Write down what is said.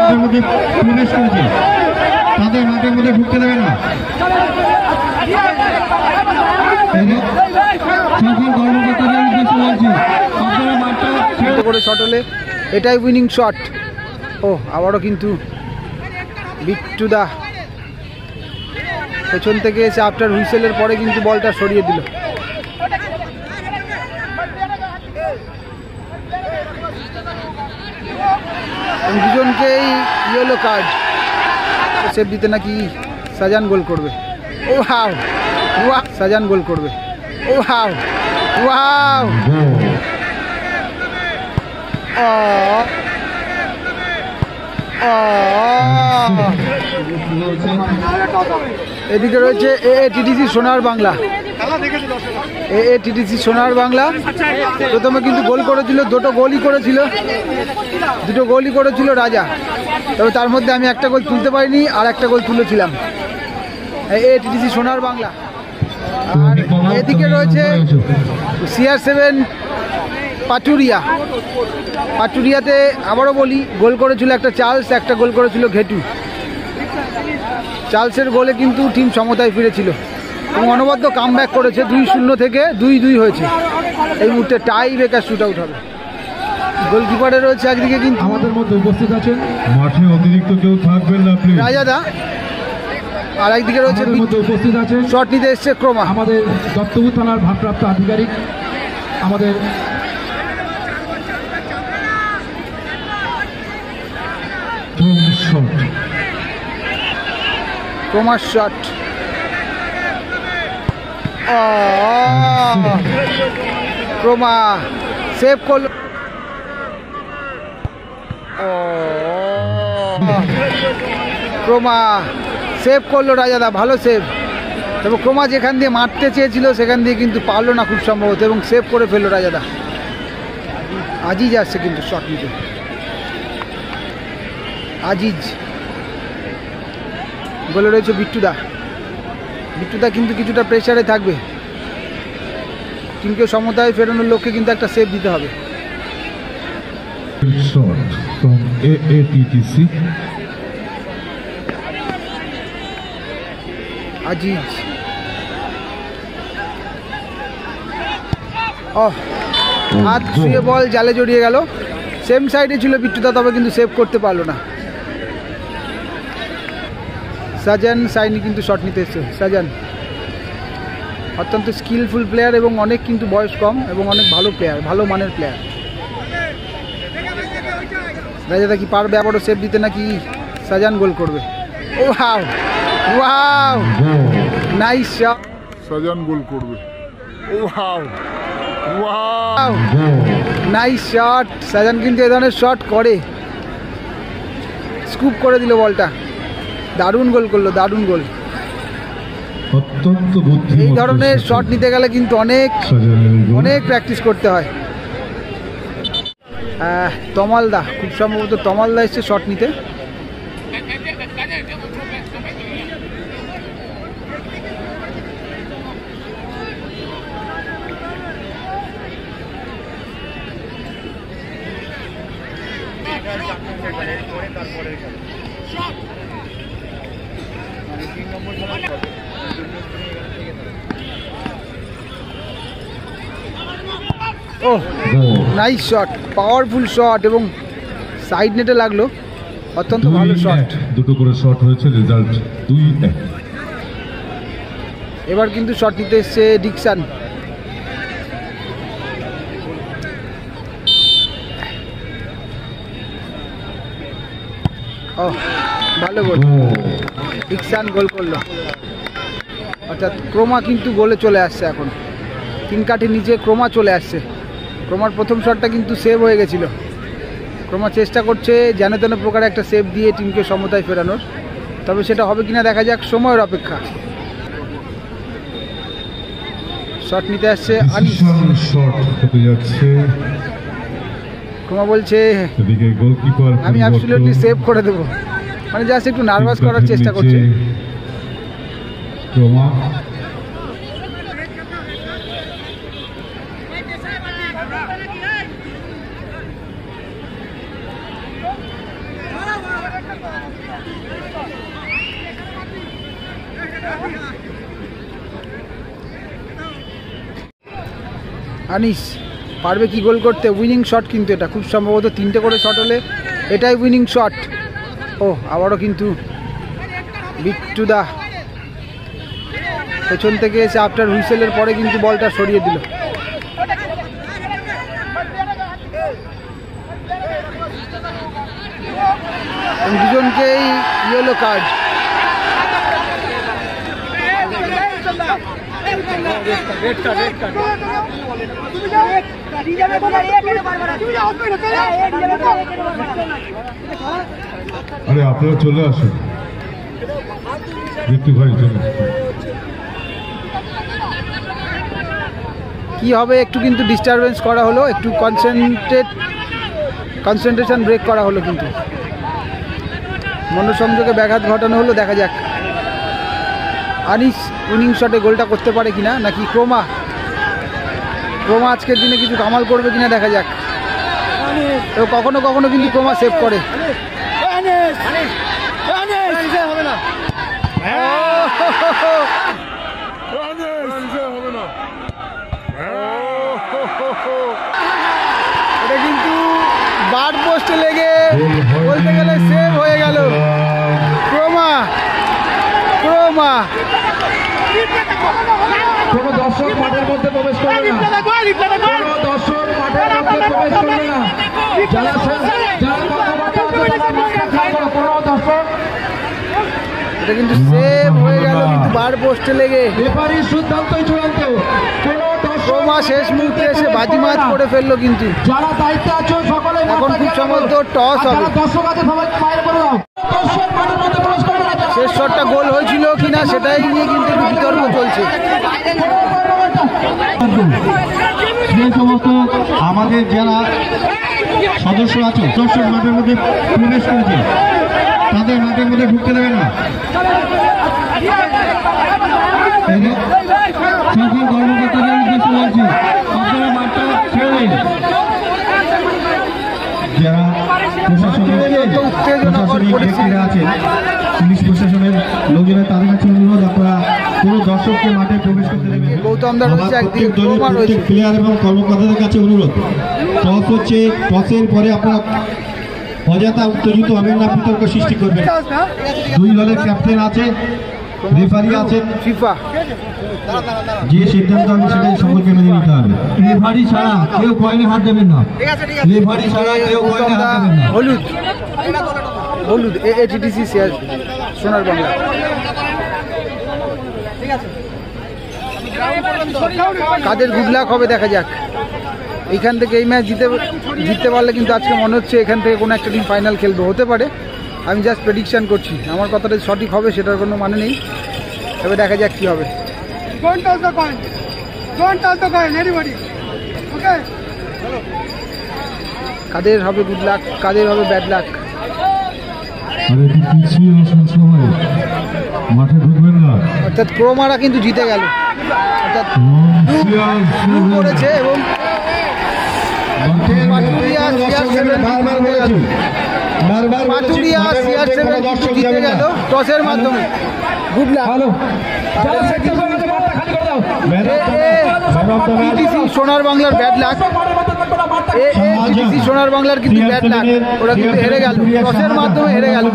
মাঠের মধ্যে প্রবেশ করেছে তাদের মাঠের মধ্যে ঢুকতে দেবে না। সকল কর্মকর্তাদের উদ্দেশ্যে বলছি আপনারা মাঠটা করে শট হলে এটাই উইনিং শট। ও আবারও কিন্তু বিট্টুদা পেছন থেকে এসে আফটার হুইসেলের পরে কিন্তু বলটা সরিয়ে দিল। দুজনকেই ইয়েলো কার্ড। সেভ দিতে নাকি সাজান গোল করবে। ও হাও ওয়াও, সাজান গোল করবে। ও হাও ওয়াও, এদিকে রয়েছে এটিটিসি সোনার বাংলা। এটিটিসি সোনার বাংলা প্রথমে কিন্তু গোল করেছিল, দুটো গোলই করেছিল রাজা। তবে তার মধ্যে আমি একটা গোল তুলতে পারিনি, আর একটা গোল তুলেছিলাম। এটিটিসি সোনার বাংলা। আর এদিকে রয়েছে CR7 পাটুরিয়াতে আবারও বলি গোল করেছিল একটা চার্লস, একটা গোল করেছিল ঘেটু। চার্লসের গোলে কিন্তু টিম সমতায় ফিরেছিল এবং অনবদ্য কামব্যাক করেছে। 2-0 থেকে 2-2 হয়েছে। এই মুহূর্তে টাই ব্রেকার শুট আউট হবে। গোলকিপারে রয়েছে একদিকে কিন্তু আমাদের মধ্যে উপস্থিত আছেন, মাঠে অতিরিক্ত কেউ থাকবেন না প্লিজ, রাজাদা। আর একদিকে রয়েছে উপস্থিত আছেন শট নিতে এসছে ক্রমা, আমাদের দত্তপুর থানার ভারপ্রাপ্ত আধিকারিক, আমাদের ক্রমার শট। ক্রমা সেভ করল। ক্রমা সেভ করলো রাজাদা, ভালো সেভ। তবে ক্রমা যেখান দিয়ে মারতে চেয়েছিল সেখান দিয়ে কিন্তু পারলো না খুব সম্ভবত, এবং সেভ করে ফেললো রাজাদা। আজিজ আসছে কিন্তু শট নিতে। আজিজ গোলে রয়েছে বিট্টুদা কিন্তু কিছুটা প্রেসারে থাকবে। টিমকে সমতায় ফেরানোর লক্ষ্যে কিন্তু একটা সেভ দিতে হবে। আজিজ হাত ছুঁয়ে বল জালে জড়িয়ে গেল। সেম সাইডে ছিল বিট্টুদা, তবে কিন্তু সেভ করতে পারলো না। সাজান সাইনি কিন্তু শট নিতে এসছে। সাজান অত্যন্ত স্কিলফুল প্লেয়ার এবং অনেক কিন্তু বয়স কম এবং অনেক ভালো প্লেয়ার, ভালো মানের প্লেয়ার। রাজাদা কি পারবে আবারও সেভ দিতে, নাকি সাজান গোল করবে? ও ওয়াও ওয়াও, নাইস শট। সাজান গোল করবে। ও ওয়াও ওয়াও, নাইস শট। সাজান কিন্তু এই ধরনের শট করে, স্কুপ করে দিল বলটা। দারুণ গোল করলো, দারুণ গোল। অত্যন্ত এই ধরনের শট নিতে গেলে কিন্তু অনেক প্র্যাকটিস করতে হয়। তমালদা, খুব সম্ভবত তমালদা এসছে শট নিতে। ও নাইস শট, পাওয়ারফুল শট এবং সাইড নেটে লাগলো। অত্যন্ত ভালো শট। দুটো করে শট হয়েছে, রেজাল্ট 2-1। এবার কিন্তু শট নিতে এসছে ডিকসান। ও ভালো গোল, ডিকসান গোল করলো। অর্থাৎ ক্রমা কিন্তু গোলে চলে আসছে। এখন 3 কাঠির নিচে ক্রমা চলে আসছে। ক্রমার প্রথম শটটা কিন্তু সেভ হয়ে গেছিল। ক্রমা চেষ্টা করছে যেন তেন প্রকারে একটা সেভ দিয়ে টিমকে সমতায় ফেরানোর, তবে সেটা হবে কিনা দেখা যাক, সময়ের অপেক্ষা। শট নিতে আসছে আনিস। ক্রমা বলছে আমি অ্যাবসলিউটলি সেভ করে দেবো, মানে জাস্ট একটু নার্ভাস করার চেষ্টা করছে। আনিস পারবে কি গোল করতে? উইনিং শট কিন্তু এটা, খুব সম্ভবত 3টে করে শট হলে এটাই উইনিং শট। ও আবারও কিন্তু বিট্টুদা পেছন থেকে এসে আফটার হুইসেলের পরে কিন্তু বলটা সরিয়ে দিল। দুজনকেই ইয়েলো কার্ড। আরে আপনারা চলে আসুন, বিট্টু ভাই চলে। কি হবে একটু কিন্তু ডিস্টারবেন্স করা হলো, একটু কনসেন্ট্রেশন ব্রেক করা হলো, কিন্তু মনোসংযোগে ব্যাঘাত ঘটানো হলো। দেখা যাক আনিস উইনিং শটে গোলটা করতে পারে কিনা, নাকি ক্রোমা আজকের দিনে কিছু কামাল করবে কিনা দেখা যাক। তো কখনো কখনো কিন্তু ক্রোমা সেভ করে। এটা কিন্তু বার পোস্টে লেগে বলতে গেলে সেভ হয়ে গেল। ক্রোমা কোনো দর্শক মাঠের মধ্যে প্রবেশ করবে না, কোনো দর্শক মাঠের মধ্যে প্রবেশ করবে না। যারা কোনো দর্শক, এটা কিন্তু সেভ হয়ে গেল, কিন্তু বার পোস্টে লেগে। রেফারির সিদ্ধান্তই চূড়ান্ত। কোনো ক্রোমা শেষ মুহূর্তে এসে বাজিমাত করে ফেললো, কিন্তু যারা দায়িত্বে আছো সকলে এখন খুব সম্ভবত টস হবে। দর্শক আছে সবাইকে বাইরে করে দাও। দর্শক মাঠের মধ্যে প্রবেশ করবে না। শেষ শটটা গোল হয়েছিল কিনা সেটাই নিয়ে কিন্তু একটু বিতর্ক চলছে। যে সমস্ত আমাদের যারা সদস্য আছে দর্শক মাঠের মধ্যে প্রবেশ করেছে তাদের মাঠের মধ্যে ঢুকতে দেবে না। সকল কর্মকর্তাদের উদ্দেশ্যে বলছি, আপনারা মাঠটা ছেড়ে দিন। যারা প্রশাসনিক ব্যক্তিরা আছেন, পুলিশ প্রশাসনের লোকেরা, তাদের কাছে অনুরোধ আপনারা কোনো দর্শককে মাঠে প্রবেশ করতে দেবেন। গৌতমদা রয়েছে একদিকে, প্রত্যেক দলের ক্রোমা রয়েছে। প্রত্যেক প্লেয়ার এবং কর্মকর্তাদের কাছে অনুরোধ, টস হচ্ছে, টসের পরে আপনারা অযথা উত্তেজিত হবেন না, বিতর্ক সৃষ্টি করবেন। দুই দলের ক্যাপ্টেন আছে, রেফারি আছেন, ফিফা যে সিদ্ধান্ত হবে সেটাই সকলকে মেনে নিতে হবে। রেফারি ছাড়া কেউ কয়েনে হাত দেবেন না, রেফারি ছাড়া কেউ কয়েনে হাত দেবেন না। হলুদ এটিটিসি শেয়ার সোনার বাংলা। কাদের গুড লাক হবে দেখা যাক। এইখান থেকে এই ম্যাচ জিততে পারলে কিন্তু আজকে মনে হচ্ছে এখান থেকে কোনো একটা টিম ফাইনাল খেলবে, হতে পারে। আমি জাস্ট প্রেডিকশান করছি, আমার কথাটা সঠিক হবে সেটার কোনো মানে নেই। তবে দেখা যাক কী হবে। কাদের হবে গুড লাক, কাদের হবে ব্যাড লাক। মাঠে ঢুকবেন না। অর্থাৎ ক্রোমারা কিন্তু জিতে গেল, অর্থাৎ করেছে এবং জিতে গেল টসের মাধ্যমে। Good luck. সোনার বাংলার ব্যাড লাক, সোনার বাংলার কিন্তু ব্যাড লাক, ওরা কিন্তু হেরে গেল, টসের মাধ্যমে হেরে গেল।